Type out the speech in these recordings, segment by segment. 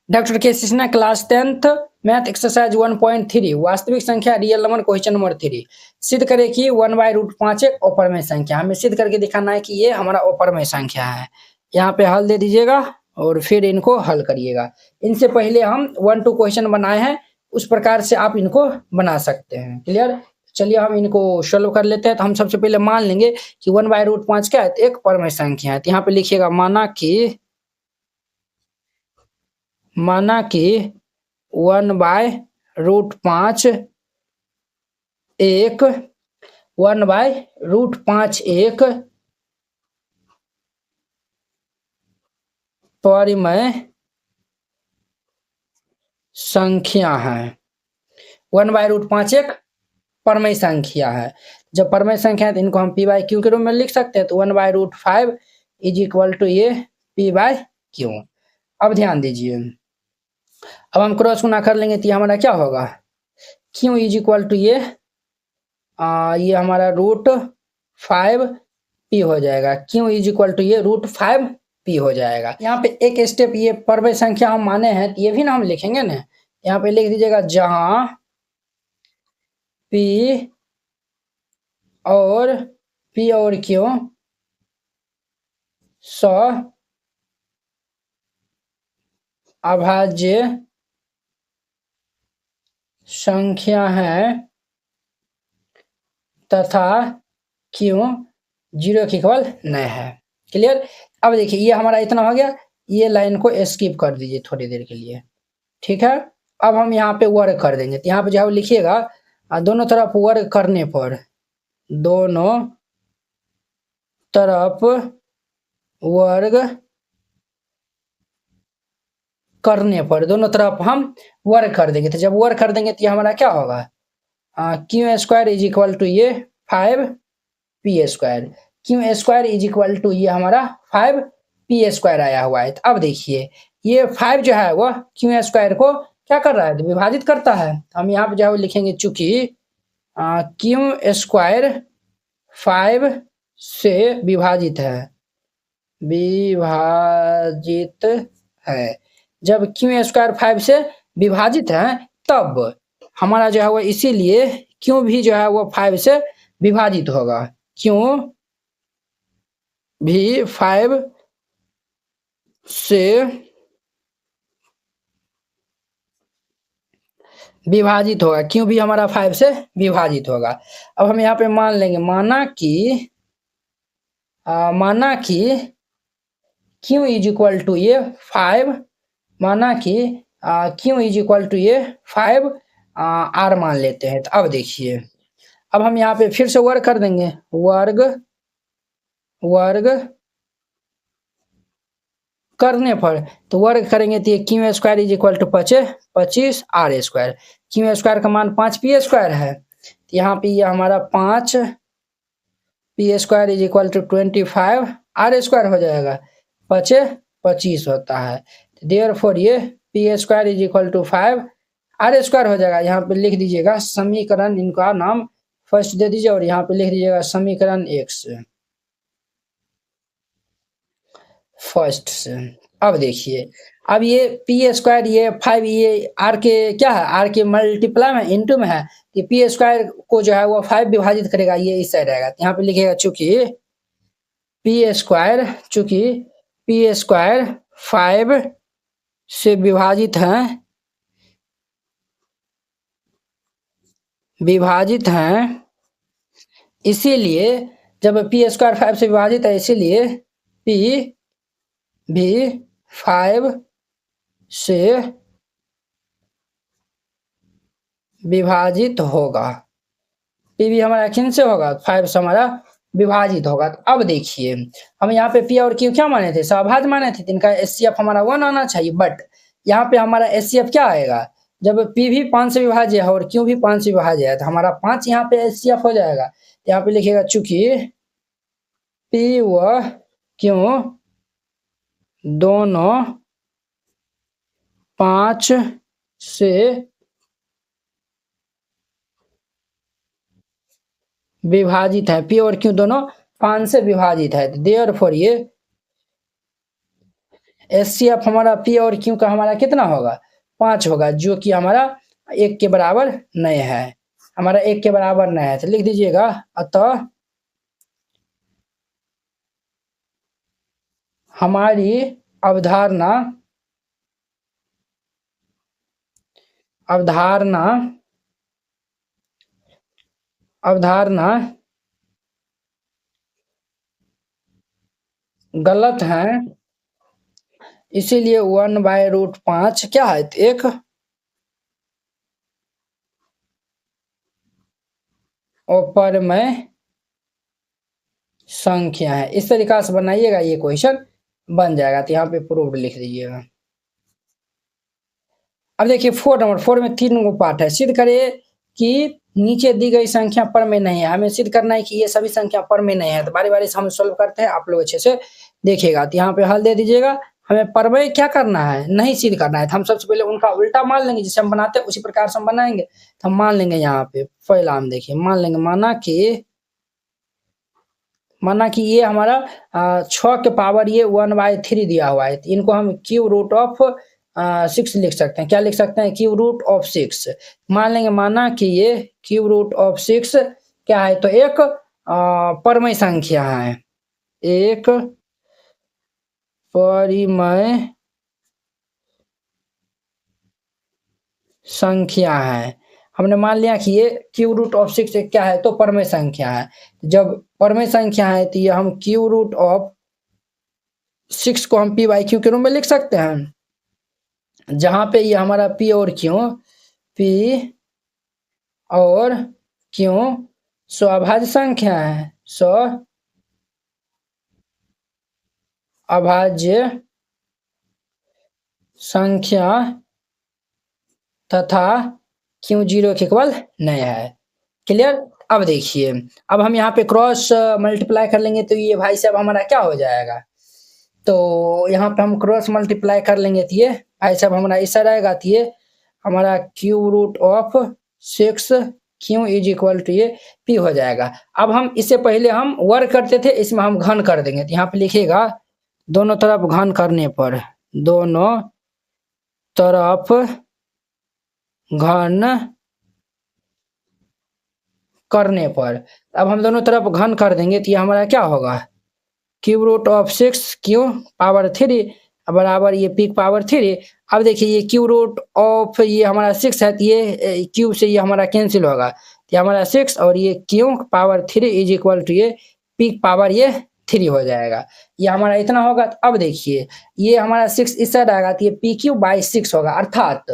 Doctor के Sinha class 10th math exercise 1.3 वास्तविक संख्या रियल नंबर क्वेश्चन नंबर 3 सिद्ध करें कि 1/√5 एक अपरमेय संख्या। हमें सिद्ध करके दिखाना है कि ये हमारा अपरमेय संख्या है। यहाँ पे हल दे दीजिएगा और फिर इनको हल करिएगा। इनसे पहले हम 1-2 क्वेश्चन बनाए हैं, उस प्रकार से आप इनको बना सकते हैं। क्लियर? चलिए हम इनको सोल्व कर लेते हैं। तो हम सबसे पहले मान लेंगे कि 1/√5 क्या है, तो एक अपरमेय संख्या है। तो यहाँ पे लिखिएगा माना कि 1/√5 एक 1/√5 एक परिमेय संख्या है। 1/√5 एक परमेय संख्या है। जब परमेय संख्या है तो इनको हम p/q के रूप में लिख सकते हैं। तो 1/√5 इज इक्वल टू ये p/q। अब ध्यान दीजिए, अब हम क्रॉस गुना कर लेंगे तो हमारा क्या होगा, q इज इक्वल टू ये हमारा √5p हो जाएगा। q इज इक्वल टू ये √5p हो जाएगा। यहाँ पे एक स्टेप ये परमेय संख्या हम माने हैं, तो ये भी ना हम लिखेंगे ना। यहाँ पे लिख दीजिएगा जहां p और q अभाज्य संख्या है तथा q 0 के इक्वल नहीं है। क्लियर? अब देखिए ये हमारा इतना हो गया, ये लाइन को स्किप कर दीजिए थोड़ी देर के लिए, ठीक है। अब हम यहाँ पे वर्ग कर देंगे। तो यहाँ पे जो लिखिएगा दोनों तरफ वर्ग करने पर, दोनों तरफ वर्ग करने पर, दोनों तरफ हम वर्ग कर देंगे। तो जब वर्ग कर देंगे तो हमारा क्या होगा, q² इज इक्वल टू ये 5p²। q² is equal to ये हमारा 5p² आया हुआ है। तो अब देखिए ये 5 जो है वह q² को क्या कर रहा है, तो विभाजित करता है। हम यहाँ पे जो लिखेंगे चूंकि q² 5 से विभाजित है। जब q² 5 से विभाजित है तब हमारा जो है वो, इसीलिए q भी जो है वो 5 से विभाजित होगा। q भी 5 से विभाजित होगा, q भी हमारा 5 से विभाजित होगा। अब हम यहाँ पे मान लेंगे, माना कि q इज इक्वल टू ये 5, माना कि q इज इक्वल टू ये 5 r मान लेते हैं। तो अब देखिए, अब हम यहाँ पे फिर से वर्ग कर देंगे, वर्ग करने पर, तो वर्ग करेंगे तो ये q² is equal to 25 r²। q² का मान 5p² है। तो यहाँ पे ये हमारा 5p² is equal to 25 r² हो जाएगा। 25 होता है। देयरफॉर ये p² is equal to 5 r² हो जाएगा। यहाँ पे लिख दीजिएगा समीकरण, इनका नाम फर्स्ट दे दीजिए और यहाँ पे लिख दीजिएगा समीकरण x फर्स्ट से। अब देखिए, अब ये p² ये 5 ये r के क्या है, r के मल्टीप्लाई में इनटू में है। ये p² को जो है वो 5 विभाजित करेगा, ये इस साइड आएगा। यहाँ पे लिखेगा चूंकि p² 5 से विभाजित है, इसीलिए जब p² 5 से विभाजित है, इसीलिए p भी 5 से विभाजित होगा। p भी हमारा किन से होगा, 5 से हमारा विभाजित होगा। तो अब देखिए, हम यहाँ पे p और q क्या माने थे, सहभाज्य माने थे। इनका HCF हमारा 1 आना चाहिए, बट यहाँ पे हमारा HCF क्या आएगा, जब p भी 5 से विभाज्य है और q भी 5 से विभाज्य है, तो हमारा 5 यहाँ पे HCF हो जाएगा। यहाँ पे लिखेगा चूंकि p व q दोनों 5 से विभाजित है, p और q दोनों 5 से विभाजित है। देयरफॉर ये HCF हमारा P और Q का हमारा कितना होगा 5 होगा, जो कि हमारा 1 के बराबर नहीं है, हमारा 1 के बराबर नहीं है। तो लिख दीजिएगा अतः हमारी अवधारणा अवधारणा अवधारणा गलत है, इसीलिए 1/√5 क्या है, एक अपरमय संख्या है। इस तरीका से बनाइएगा, ये क्वेश्चन बन जाएगा। तो यहाँ पे प्रूव्ड लिख दीजिएगा। अब देखिए 4 नंबर 4 में 3 गो पार्ट है। सिद्ध करिए कि नीचे दी गई संख्या पर में नहीं है। हमें सिद्ध करना है कि ये सभी संख्या पर में नहीं है। तो बारी बारी से हम सोल्व करते हैं, आप लोग अच्छे से देखिएगा। तो यहाँ पे हल दे दीजिएगा। हमें परमेय क्या करना है, नहीं सिद्ध करना है। तो हम सबसे पहले उनका उल्टा मान लेंगे, जिसे हम बनाते हैं उसी प्रकार से हम बनाएंगे। तो हम मान लेंगे यहाँ पे पहला हम देखिए मान लेंगे, माना कि ये हमारा 6 के पावर ये 1/3 दिया हुआ है। तो इनको हम √6 लिख सकते हैं। क्या लिख सकते हैं, √6 मान लेंगे। माना कि ये √6 क्या है, तो एक परमेय संख्या है, एक परिमेय संख्या है। हमने मान लिया कि ये √6 क्या है, तो परमेय संख्या है। जब परमेय संख्या है तो ये हम √6 को हम p/q के रूप में लिख सकते हैं, जहां पे ये हमारा p और q स्वाभाज्य संख्या है, अभाज्य संख्या तथा q 0 के इक्वल नहीं है। क्लियर। अब देखिए, अब हम यहाँ पे क्रॉस मल्टीप्लाई कर लेंगे तो ये भाई साहब हमारा क्या हो जाएगा, तो यहाँ पे हम क्रॉस मल्टीप्लाई कर लेंगे तो ये भाई साहब हमारा ऐसा रहेगा। तो ये हमारा q√6 q is equal to ये p हो जाएगा। अब हम इससे पहले हम वर्ग करते थे, इसमें हम घन कर देंगे। तो यहाँ पे लिखिएगा दोनों तरफ घन करने पर, दोनों तरफ घन करने पर, अब हम दोनों तरफ घन कर देंगे तो ये हमारा क्या होगा, q√6 q⁻3 बराबर ये p⁻3। अब देखिए ये ये हमारा 6 है, तो ये q से ये हमारा कैंसिल होगा, तो हमारा 6 और ये q⁻3 इज इक्वल टू ये p⁻3 हो जाएगा। ये हमारा इतना होगा। अब देखिए ये हमारा 6 इस साइड आएगा, तो ये pq/6 होगा। अर्थात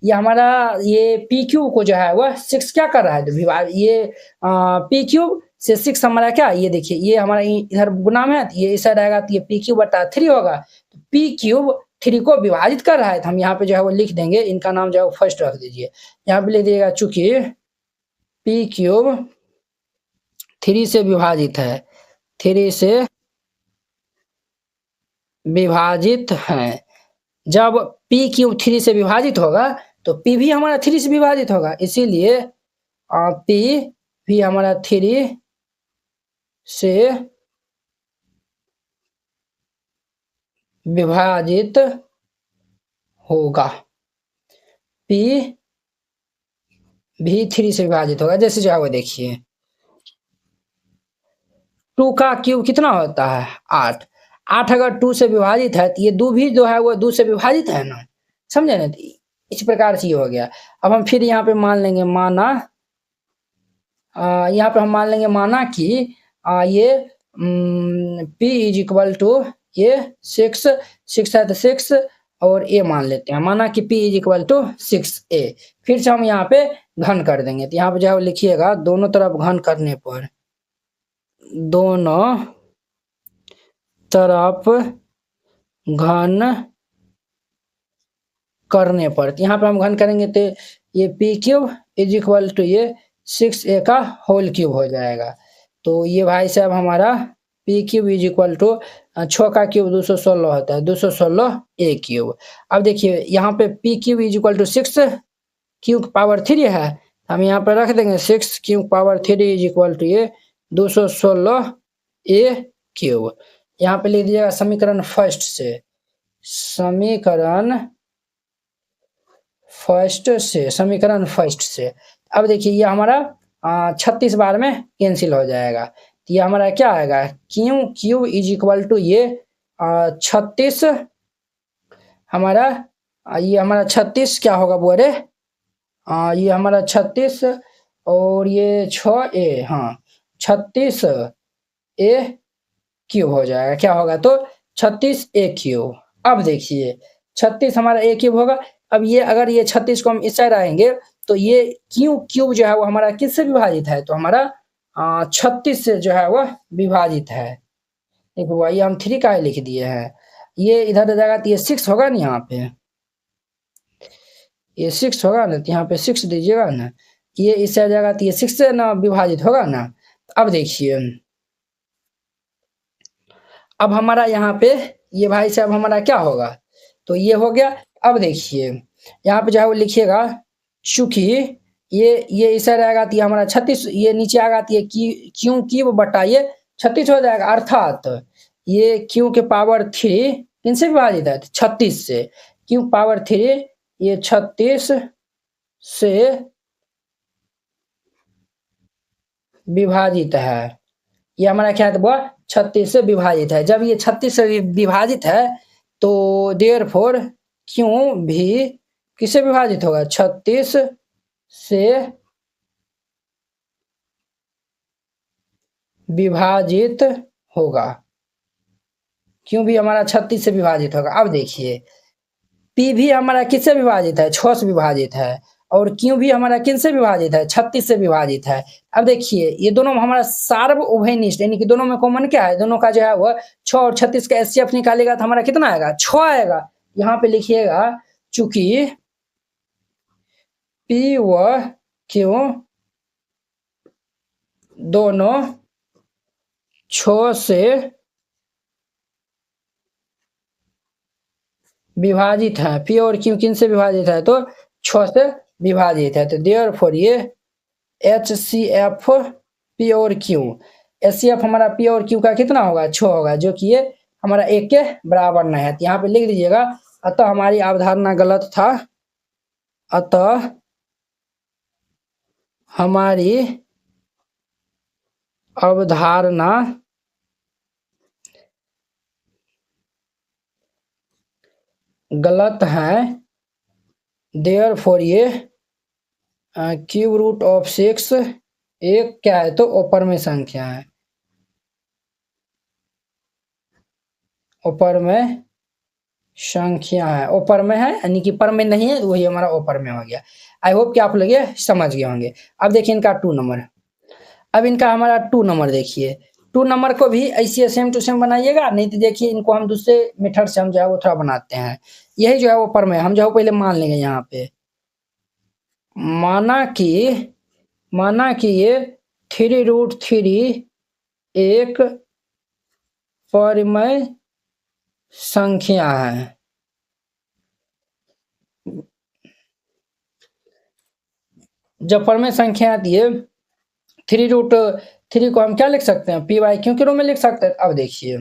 ये हमारा ये pq को जो है वह 6 क्या कर रहा है, तो विभाग ये pq से 6 हमारा क्या, ये देखिए ये हमारा इधर गुना में है, तो ये इस साइड आएगा, तो ये pq/3 होगा। तो p3 को विभाजित कर रहा है। तो हम यहाँ पे जो है वो लिख देंगे, इनका नाम जो है वो फर्स्ट रख दीजिए। यहाँ पे लिख दीजिएगा चूंकि p3 से विभाजित है, 3 से विभाजित है। जब p3 से विभाजित होगा तो p भी हमारा 3 से विभाजित होगा, इसीलिए p भी हमारा 3 से विभाजित होगा, p भी 3 से विभाजित होगा। जैसे जो है वो देखिए 2 का क्यूब कितना होता है 8, 8 अगर 2 से विभाजित है तो ये 2 भी जो है वो 2 से विभाजित है ना, समझे ना। इस प्रकार से ये हो गया। अब हम फिर यहाँ पे मान लेंगे, यहाँ पे हम मान लेंगे माना कि ये p इज इक्वल टू ये 6 है तो 6 और a मान लेते हैं। माना कि p is equal to 6a। फिर से हम यहाँ पे घन कर देंगे। तो यहाँ पे जो है लिखिएगा दोनों तरफ घन करने पर, दोनों तरफ घन करने पर, यहाँ पे हम घन करेंगे तो ये p³ इज इक्वल टू ये 6a का होल क्यूब हो जाएगा। तो ये भाई साहब हमारा p³ इज इक्वल टू 6 का क्यूब 216 होता है, 216a³। अब देखिए यहाँ पे p³ is equal to 6 q⁻3 है, हम यहाँ पे रख देंगे 6 q⁻3 इज इक्वल टू ये 216a³। यहाँ पे लिख दीजिएगा समीकरण फर्स्ट से समीकरण फर्स्ट से। अब देखिए ये हमारा 36 बार में कैंसिल हो जाएगा, तो ये हमारा क्या आएगा, क्यू इज इक्वल टू ये 36 हमारा, ये हमारा 36 क्या होगा बोले, ये हमारा 36 और ये 6a, हाँ 36a क्यूब हो जाएगा, क्या होगा तो 36a क्यूब। अब देखिए 36 हमारा a क्यूब होगा। अब ये अगर ये 36 को हम इस साइड आएंगे तो ये क्यू क्यूब जो है वो हमारा किससे विभाजित है, तो हमारा 36 से जो है वह विभाजित है। देखो ये हम 3 का लिख दिए हैं, ये इधर जाएगा तो ये 6 होगा ना, यहाँ पे ये 6 होगा ना, तो यहाँ पे 6 दीजिएगा ना, ये इस साइड जाएगा तो ये 6 से ना विभाजित होगा ना। अब देखिए अब हमारा यहाँ पे ये भाई साहब हमारा क्या होगा, तो ये हो गया। अब देखिए यहाँ पे जो है वो लिखिएगा, चूंकि ये इस साइड आएगा तो ये हमारा 36, ये नीचे आएगा तो ये क्यू क्यूब बटा ये 36 हो जाएगा, अर्थात ये क्यू के पावर 3 किनसे विभाजित है, 36 से। क्यू पावर 3 ये 36 से विभाजित है, ये हमारा क्या है, वो 36 से विभाजित है। जब ये 36 से विभाजित है तो देयरफॉर क्यों भी किससे विभाजित होगा, 36 से विभाजित होगा, क्यों भी हमारा 36 से विभाजित होगा। अब देखिए पी भी हमारा किससे विभाजित है, 6 से विभाजित है, और क्यू भी हमारा किन से विभाजित है, 36 से विभाजित है। अब देखिए ये दोनों हमारा सार्वभौमिक यानी कि दोनों में कॉमन क्या है, दोनों का जो है वह 6 और 36 का एचसीएफ निकालेगा तो हमारा कितना आएगा, 6 आएगा। यहाँ पे लिखिएगा चूंकि पी व क्यू दोनों 6 से विभाजित है, पी और क्यू किन से विभाजित है, तो 6 से विभाजित है, तो देयरफॉर ये एचसीएफ पी और क्यू, एचसीएफ हमारा पी और क्यू का कितना होगा, 6 होगा, जो कि ये हमारा 1 के बराबर नहीं है। तो यहाँ पे लिख दीजिएगा, अतः हमारी अवधारणा गलत था, अतः हमारी अवधारणा गलत है, देयरफॉर ये क्यूब रूट ऑफ 6 एक क्या है, तो ऊपर में संख्या है, ऊपर में संख्या है, ऊपर में है यानी कि पर में नहीं है, वही हमारा ऊपर में हो गया। आई होप कि आप लोग ये समझ गए होंगे। अब देखिए इनका 2 नंबर, अब इनका हमारा 2 नंबर देखिए, 2 नंबर को भी ऐसे सेम टू सेम बनाइएगा, नहीं तो देखिए इनको हम दूसरे मेथड से हम जो है वो थोड़ा बनाते हैं। यही जो है वो पर में हम जो है पहले मान लेंगे, यहाँ पे माना कि ये 3√3 एक परिमेय संख्या है। जब परिमेय संख्या आती है 3√3 को हम क्या लिख सकते हैं, पी वाई क्यू के रूप में लिख सकते हैं। अब देखिए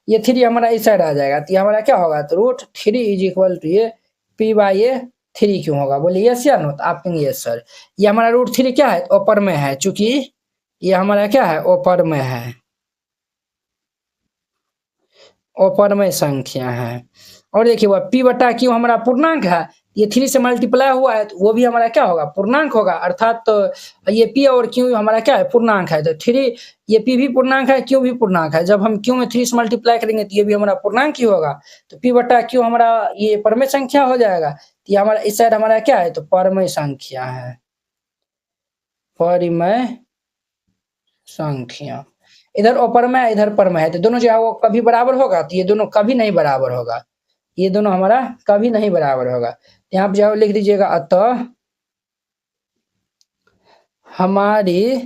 ये 3 हमारा इस साइड आ जाएगा, तो ये हमारा क्या होगा, तो √3 इज इक्वल टू ये पी बाई ये 3 क्यों होगा, बोलिए यस या नो, तो आप कहेंगे यस सर। ये हमारा √3 क्या है, ऊपर में है, चूंकि ये हमारा क्या है, ऊपर में है, ऊपर में संख्या है। और देखिए वह पी बटा क्यू हमारा पूर्णांक है, ये 3 से मल्टीप्लाई हुआ है तो वो भी हमारा क्या होगा, पूर्णांक होगा, अर्थात तो ये पी और क्यू हमारा क्या है, पूर्णांक है। तो 3 ये पी भी पूर्णांक है, क्यू भी पूर्णांक है, जब हम क्यू में 3 से मल्टीप्लाई करेंगे तो ये भी हमारा पूर्णांक ही होगा। तो पी बटा क्यू हमारा ये परमेय संख्या हो जाएगा, तो ये हमारा इस साइड हमारा क्या है, तो परमेय संख्या है, परिमेय संख्या। इधर अपर में इधर पर में है, तो दोनों जो है वो कभी बराबर होगा, तो ये दोनों कभी नहीं बराबर होगा, ये दोनों हमारा कभी नहीं बराबर होगा। यहाँ पे जो है लिख दीजिएगा, अतः हमारी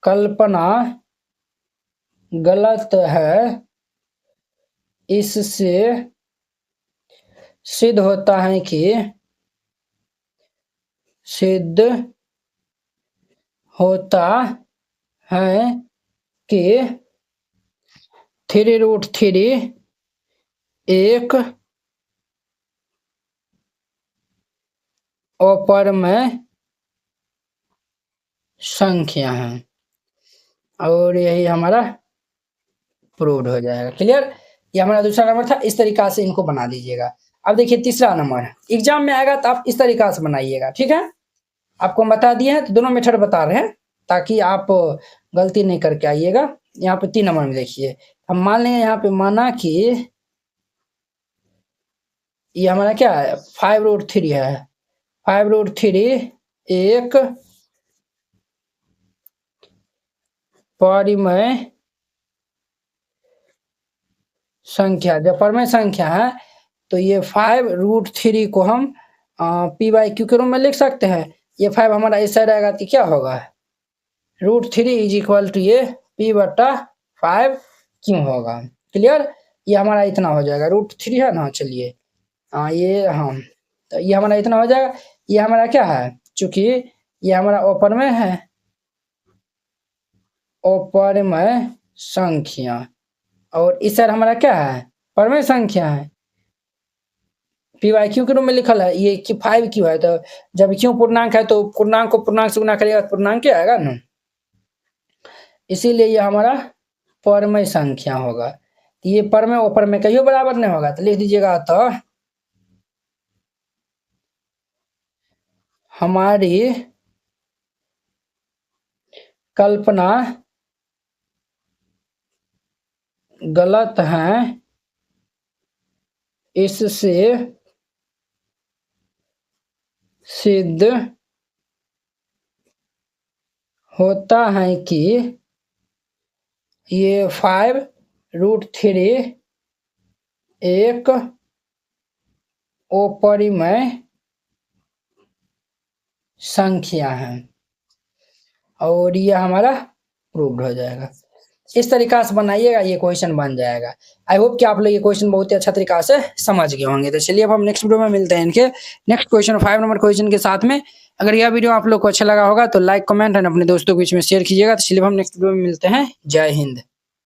कल्पना गलत है, इससे सिद्ध होता है कि सिद्ध होता है कि 3√3 एक अपरमेय संख्या है और यही हमारा प्रूव्ड हो जाएगा। क्लियर? ये हमारा दूसरा नंबर था। इस तरीका से इनको बना दीजिएगा। अब देखिए तीसरा नंबर, एग्जाम में आएगा तो आप इस तरीका से बनाइएगा, ठीक है? आपको बता दिए हैं तो दोनों मेथड बता रहे हैं ताकि आप गलती नहीं करके आइएगा। यहाँ पे 3 नंबर में देखिए, हम मान लेंगे यहाँ पे माना कि ये हमारा क्या है 5√3 है। 5√3 एक परिमेय संख्या, जब परिमेय संख्या है तो ये 5√3 को हम p/q के रूप में लिख सकते हैं। ये 5 हमारा इस साइड आएगा तो क्या होगा √3 इज इक्वल टू ये p/5q होगा। क्लियर? ये हमारा इतना हो जाएगा, √3 है ना, चलिए ये तो ये हमारा इतना हो जाएगा। ये हमारा क्या है, चूंकि ये हमारा अपरमेय है, अपरमेय संख्या, और इस साइड हमारा क्या है परमेय संख्या है, p/q के रूप में लिखल है। ये 5q है, तो जब q पूर्णांक है तो पूर्णांक को पूर्णांक से गुना करिएगा तो पूर्णांक क्या आएगा ना, इसीलिए ये हमारा परमेय संख्या होगा। ये परमेय अपरमेय कहियो बराबर नहीं होगा, तो लिख दीजिएगा तो हमारी कल्पना गलत है, इससे सिद्ध होता है कि ये 5√3 एक अपरिमेय संख्या है और ये हमारा प्रूव्ड हो जाएगा। इस तरीका से बनाइएगा, ये क्वेश्चन बन जाएगा। आई होप कि आप लोग ये क्वेश्चन बहुत ही अच्छा तरीका से समझ गए होंगे। तो चलिए अब हम नेक्स्ट वीडियो में मिलते हैं इनके नेक्स्ट क्वेश्चन 5 नंबर क्वेश्चन के साथ में। अगर यह वीडियो आप लोग को अच्छा लगा होगा तो लाइक कमेंट एंड अपने दोस्तों के बीच में शेयर कीजिएगा। तो चलिए हम नेक्स्ट वीडियो में मिलते हैं। जय हिंद।